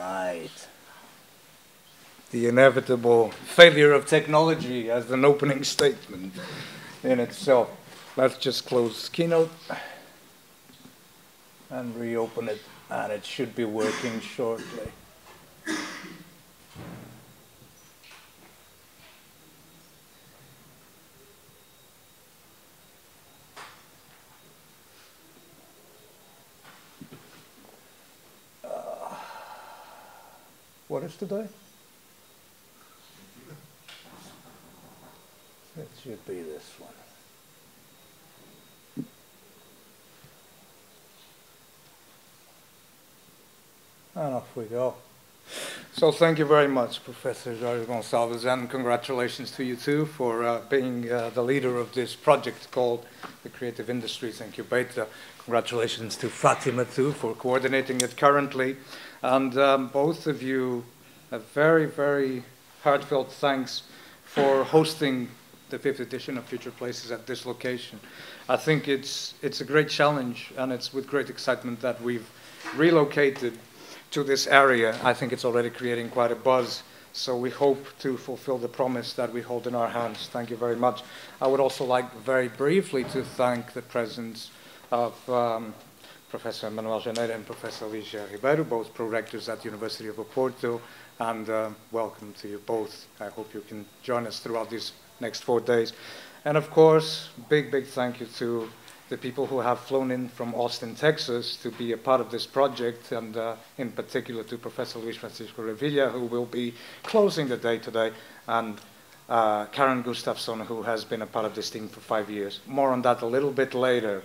right. The inevitable failure of technology as an opening statement in itself. Let's just close Keynote and reopen it, and it should be working shortly. What is today? It should be this one. And off we go. So thank you very much, Professor Jorge Gonçalves, and congratulations to you too for being the leader of this project called the Creative Industries Incubator. Congratulations to Fatima too for coordinating it currently. And both of you, a very, very heartfelt thanks for hosting the 5th edition of Future Places at this location. I think it's a great challenge, and it's with great excitement that we've relocated to this area. I think it's already creating quite a buzz, so we hope to fulfill the promise that we hold in our hands. Thank you very much. I would also like very briefly to thank the presence of Professor Manuel Janeiro and Professor Ligia Ribeiro, both pro-rectors at the University of Oporto, and welcome to you both. I hope you can join us throughout these next 4 days. And of course, big thank you to the people who have flown in from Austin, Texas to be a part of this project, and in particular to Professor Luis Francisco Revilla, who will be closing the day today, and Karen Gustafsson, who has been a part of this team for 5 years. More on that a little bit later.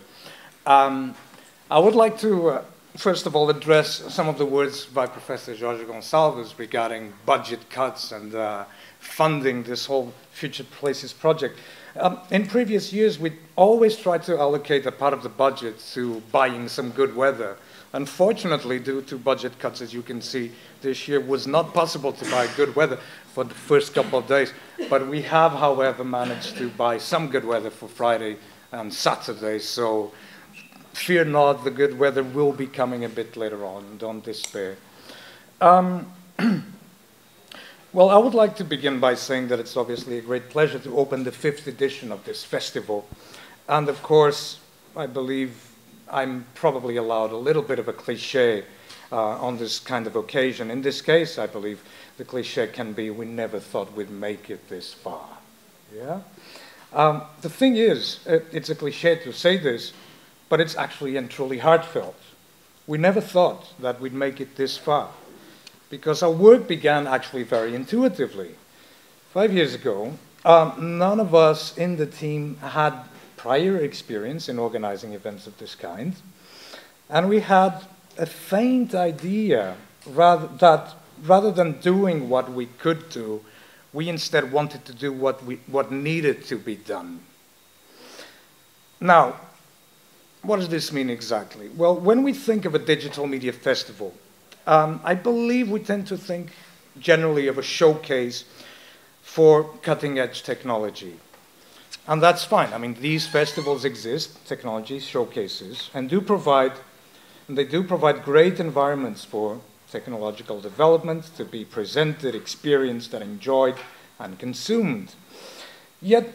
I would like to, first of all, address some of the words by Professor Jorge Gonçalves regarding budget cuts and funding this whole Future Places project. In previous years, we always tried to allocate a part of the budget to buying some good weather. Unfortunately, due to budget cuts, as you can see, this year was not possible to buy good weather for the first couple of days. But we have, however, managed to buy some good weather for Friday and Saturday. So fear not, the good weather will be coming a bit later on. Don't despair. Well, I would like to begin by saying that it's obviously a great pleasure to open the 5th edition of this festival. And of course, I believe I'm probably allowed a little bit of a cliche on this kind of occasion. In this case, I believe the cliche can be, we never thought we'd make it this far. Yeah? The thing is, it's a cliche to say this, but it's actually and truly heartfelt. We never thought that we'd make it this far, because our work began actually very intuitively. 5 years ago, none of us in the team had prior experience in organizing events of this kind, and we had a faint idea that rather than doing what we could do, we instead wanted to do what needed to be done. Now, what does this mean exactly? Well, when we think of a digital media festival, I believe we tend to think generally of a showcase for cutting-edge technology. And that's fine. I mean, these festivals exist, technology showcases, and they do provide great environments for technological development to be presented, experienced, and enjoyed, and consumed. Yet,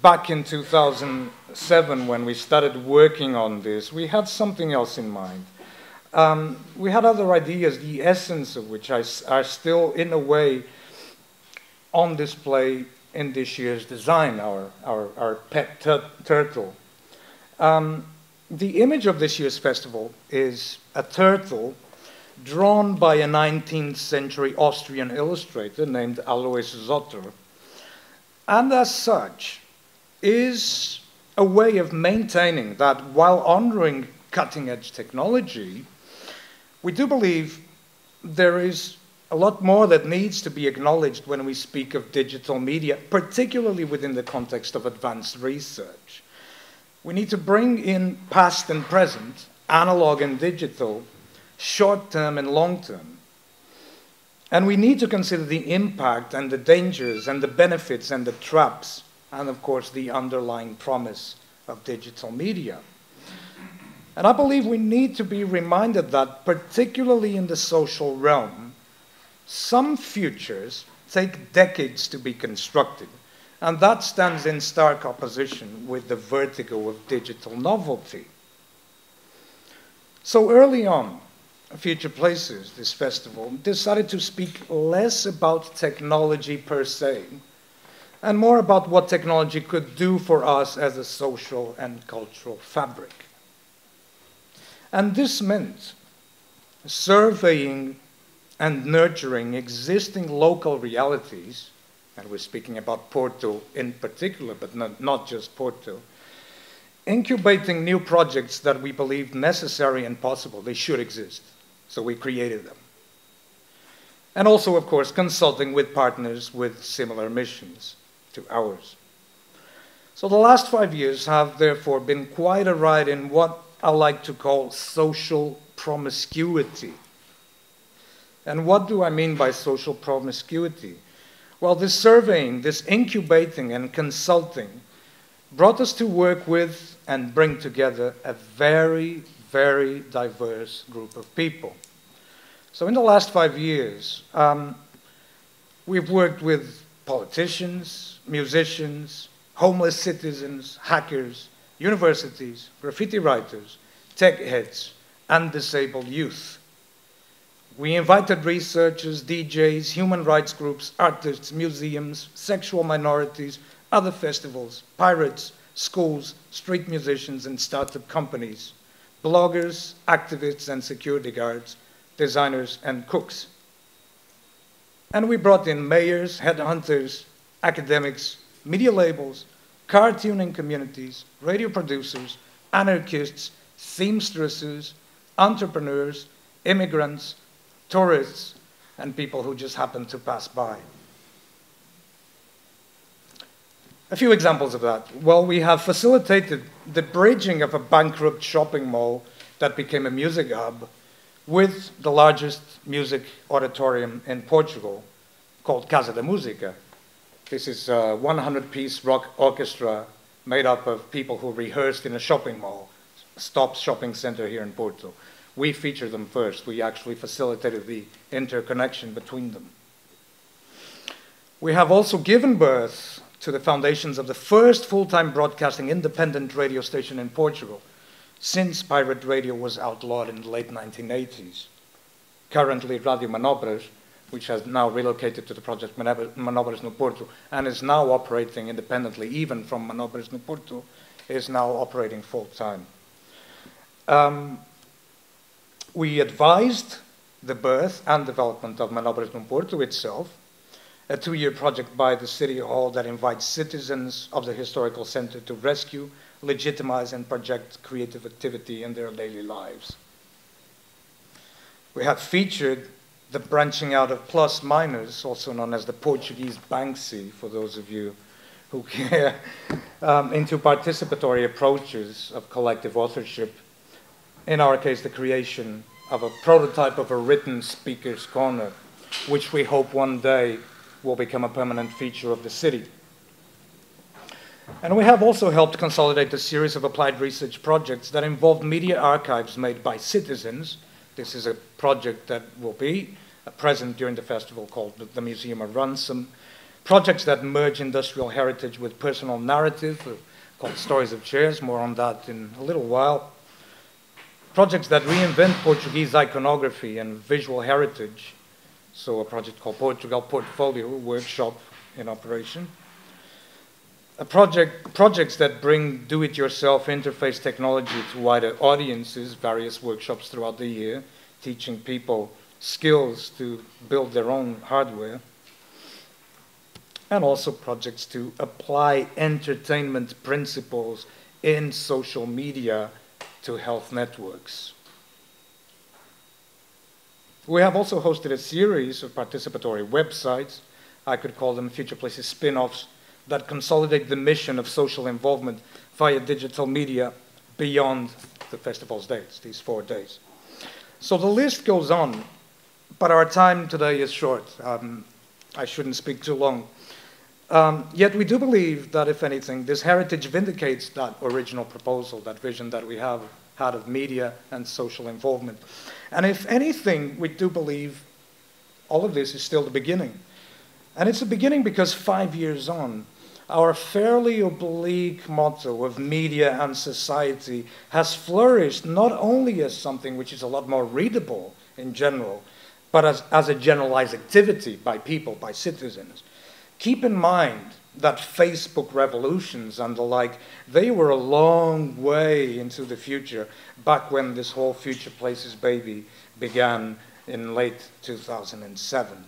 back in 2007, when we started working on this, we had something else in mind. We had other ideas, the essence of which are still, in a way, on display in this year's design, our pet turtle. The image of this year's festival is a turtle drawn by a 19th century Austrian illustrator named Alois Zotter, and as such is a way of maintaining that while honoring cutting-edge technology, we do believe there is a lot more that needs to be acknowledged when we speak of digital media, particularly within the context of advanced research. We need to bring in past and present, analog and digital, short-term and long-term. And we need to consider the impact and the dangers and the benefits and the traps, and of course the underlying promise of digital media. And I believe we need to be reminded that, particularly in the social realm, some futures take decades to be constructed, and that stands in stark opposition with the vertigo of digital novelty. So early on, Future Places, this festival, decided to speak less about technology per se, and more about what technology could do for us as a social and cultural fabric. And this meant surveying and nurturing existing local realities, and we're speaking about Porto in particular, but not just Porto, incubating new projects that we believed necessary and possible. They should exist, so we created them. And also, of course, consulting with partners with similar missions to ours. So the last 5 years have therefore been quite a ride in what I like to call social promiscuity. And what do I mean by social promiscuity? Well, this surveying, this incubating and consulting brought us to work with and bring together a very, very diverse group of people. So in the last 5 years, we've worked with politicians, musicians, homeless citizens, hackers, universities, graffiti writers, tech heads, and disabled youth. We invited researchers, DJs, human rights groups, artists, museums, sexual minorities, other festivals, pirates, schools, street musicians, and startup companies, bloggers, activists, and security guards, designers, and cooks. And we brought in mayors, headhunters, academics, media labels, car tuning communities, radio producers, anarchists, seamstresses, entrepreneurs, immigrants, tourists, and people who just happen to pass by. A few examples of that. Well, we have facilitated the bridging of a bankrupt shopping mall that became a music hub with the largest music auditorium in Portugal, called Casa da Música. This is a 100-piece rock orchestra made up of people who rehearsed in a shopping mall, Stops shopping center here in Porto. We featured them first. We actually facilitated the interconnection between them. We have also given birth to the foundations of the first full-time broadcasting independent radio station in Portugal, since pirate radio was outlawed in the late 1980s. Currently, Radio Manobras, which has now relocated to the project Manobras no Porto, and is now operating independently, even from Manobras no Porto, is now operating full-time. We advised the birth and development of Manobras no Porto itself, a 2-year project by the City Hall that invites citizens of the historical center to rescue, legitimize, and project creative activity in their daily lives. We have featured the branching out of Plus Miners, also known as the Portuguese Banksy, for those of you who care, into participatory approaches of collective authorship. In our case, the creation of a prototype of a written speaker's corner, which we hope one day will become a permanent feature of the city. And we have also helped consolidate a series of applied research projects that involved media archives made by citizens. This is a project that will be present during the festival called the Museum of Ransom. Projects that merge industrial heritage with personal narrative, called Stories of Chairs, more on that in a little while. Projects that reinvent Portuguese iconography and visual heritage. So a project called Portugal Portfolio, a workshop in operation. Projects that bring do-it-yourself interface technology to wider audiences, various workshops throughout the year, teaching people skills to build their own hardware. And also projects to apply entertainment principles in social media to health networks. We have also hosted a series of participatory websites, I could call them Future Places spin-offs, that consolidate the mission of social involvement via digital media beyond the festival's dates, these 4 days. So the list goes on, but our time today is short. I shouldn't speak too long. Yet we do believe that, if anything, this heritage vindicates that original proposal, that vision that we have had of media and social involvement. And if anything, we do believe all of this is still the beginning. And it's the beginning because 5 years on, our fairly oblique motto of media and society has flourished not only as something which is a lot more readable in general, but as a generalized activity by people, by citizens. Keep in mind that Facebook revolutions and the like, they were a long way into the future, back when this whole Future Places baby began in late 2007.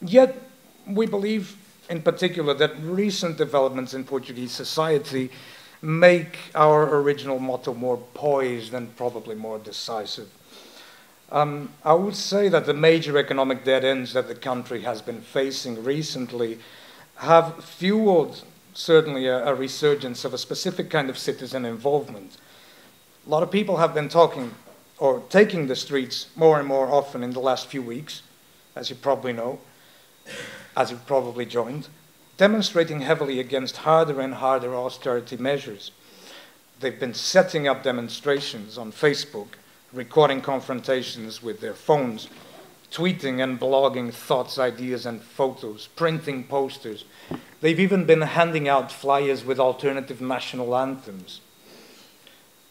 Yet, we believe in particular that recent developments in Portuguese society make our original motto more poised and probably more decisive. I would say that the major economic dead ends that the country has been facing recently have fueled certainly a resurgence of a specific kind of citizen involvement. A lot of people have been talking or taking the streets more and more often in the last few weeks, as you probably know, as you've probably joined, demonstrating heavily against harder and harder austerity measures. They've been setting up demonstrations on Facebook, recording confrontations with their phones, tweeting and blogging thoughts, ideas, and photos, printing posters. They've even been handing out flyers with alternative national anthems.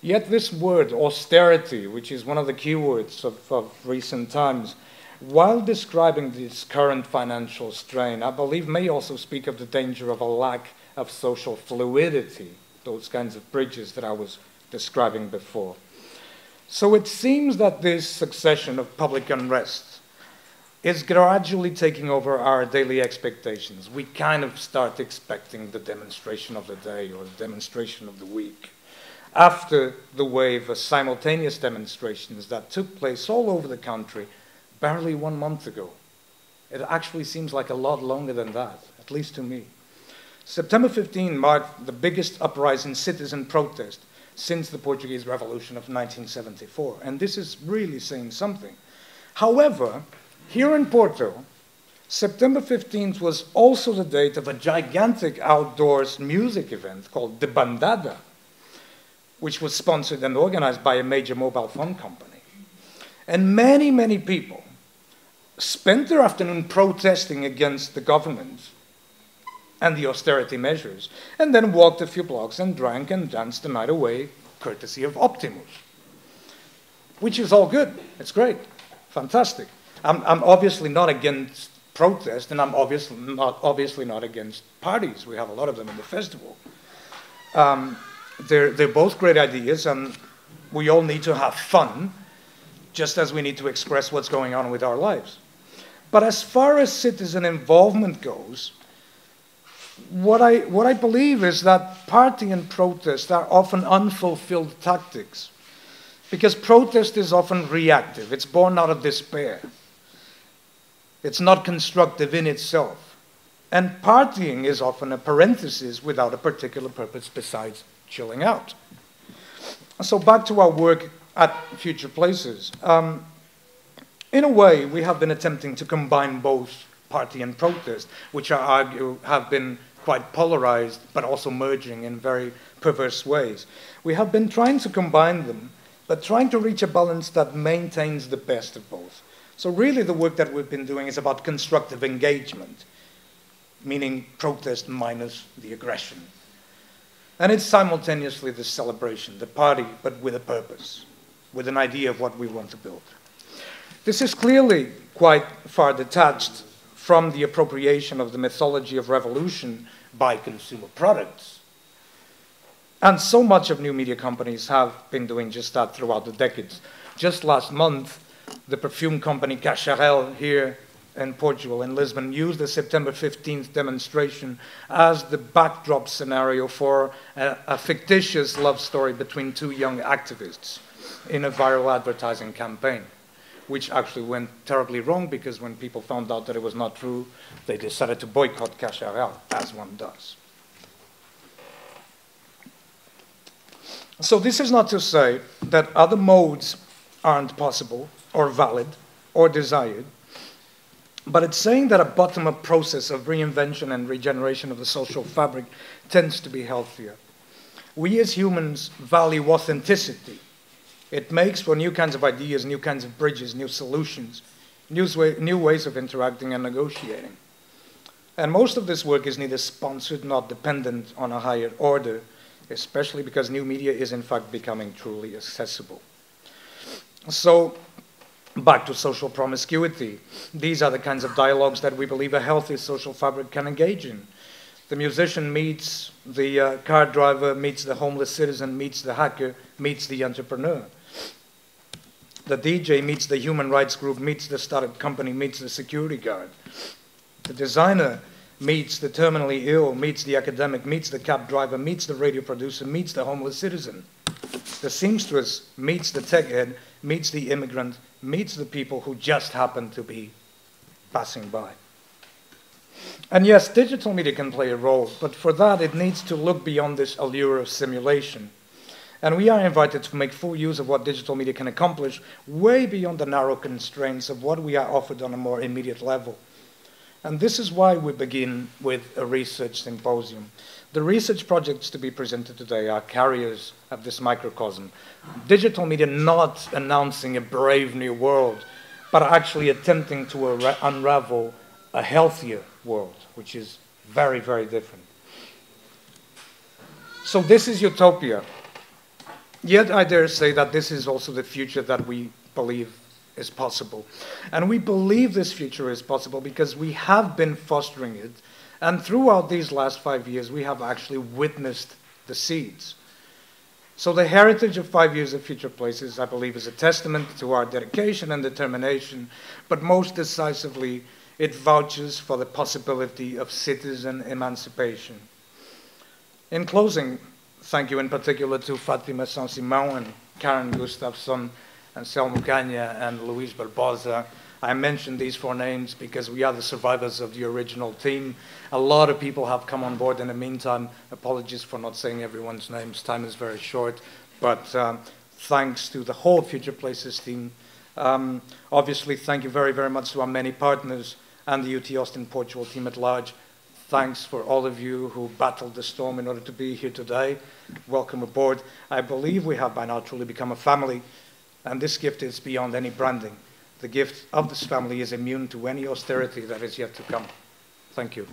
Yet this word, austerity, which is one of the keywords of recent times, while describing this current financial strain, I believe may also speak of the danger of a lack of social fluidity, those kinds of bridges that I was describing before. So it seems that this succession of public unrest is gradually taking over our daily expectations. We kind of start expecting the demonstration of the day or the demonstration of the week, after the wave of simultaneous demonstrations that took place all over the country barely 1 month ago. It actually seems like a lot longer than that, at least to me. September 15 marked the biggest uprising citizen protest since the Portuguese Revolution of 1974, and this is really saying something. However, here in Porto, September 15th was also the date of a gigantic outdoors music event called De Bandada, which was sponsored and organized by a major mobile phone company. And many, many people spent their afternoon protesting against the government and the austerity measures, and then walked a few blocks and drank and danced the night away, courtesy of Optimus. Which is all good. It's great. Fantastic. I'm obviously not against protest, and I'm obviously not against parties. We have a lot of them in the festival. They're both great ideas, and we all need to have fun, just as we need to express what's going on with our lives. But as far as citizen involvement goes, what I believe is that party and protest are often unfulfilled tactics, because protest is often reactive. It's born out of despair. It's not constructive in itself. And partying is often a parenthesis without a particular purpose besides chilling out. So back to our work at Future Places. In a way, we have been attempting to combine both party and protest, which I argue have been quite polarized, but also merging in very perverse ways. We have been trying to combine them, but trying to reach a balance that maintains the best of both. So really the work that we've been doing is about constructive engagement, meaning protest minus the aggression. And it's simultaneously the celebration, the party, but with a purpose, with an idea of what we want to build. This is clearly quite far detached from the appropriation of the mythology of revolution by consumer products. And so much of new media companies have been doing just that throughout the decades. Just last month, the perfume company Cacharel here in Portugal, in Lisbon, used the September 15th demonstration as the backdrop scenario for a fictitious love story between two young activists in a viral advertising campaign, which actually went terribly wrong because when people found out that it was not true, they decided to boycott Cacharel, as one does. So this is not to say that other modes aren't possible or valid or desired, but it's saying that a bottom-up process of reinvention and regeneration of the social fabric tends to be healthier. We as humans value authenticity. It makes for new kinds of ideas, new kinds of bridges, new solutions, new ways of interacting and negotiating. And most of this work is neither sponsored nor dependent on a higher order, especially because new media is in fact becoming truly accessible. So, back to social promiscuity. These are the kinds of dialogues that we believe a healthy social fabric can engage in. The musician meets the car driver, meets the homeless citizen, meets the hacker, meets the entrepreneur. The DJ meets the human rights group, meets the startup company, meets the security guard. The designer meets the terminally ill, meets the academic, meets the cab driver, meets the radio producer, meets the homeless citizen. The seamstress meets the tech head, meets the immigrant, meets the people who just happen to be passing by. And yes, digital media can play a role, but for that it needs to look beyond this allure of simulation. And we are invited to make full use of what digital media can accomplish, way beyond the narrow constraints of what we are offered on a more immediate level. And this is why we begin with a research symposium. The research projects to be presented today are carriers of this microcosm. Digital media not announcing a brave new world, but actually attempting to unravel a healthier world, which is very, very different. So this is utopia. Yet I dare say that this is also the future that we believe is possible. And we believe this future is possible because we have been fostering it. And throughout these last 5 years, we have actually witnessed the seeds. So the heritage of 5 years of Future Places, I believe, is a testament to our dedication and determination, but most decisively, it vouches for the possibility of citizen emancipation. In closing, thank you in particular to Fatima Saint-Simon and Karen Gustafsson and Selma Kanya and Luis Barbosa. I mentioned these 4 names because we are the survivors of the original team. A lot of people have come on board in the meantime. Apologies for not saying everyone's names. Time is very short. But thanks to the whole Future Places team. Obviously, thank you very, very much to our many partners and the UT Austin Portugal team at large. Thanks for all of you who battled the storm in order to be here today. Welcome aboard. I believe we have by now truly become a family, and this gift is beyond any branding. The gift of this family is immune to any austerity that is yet to come. Thank you.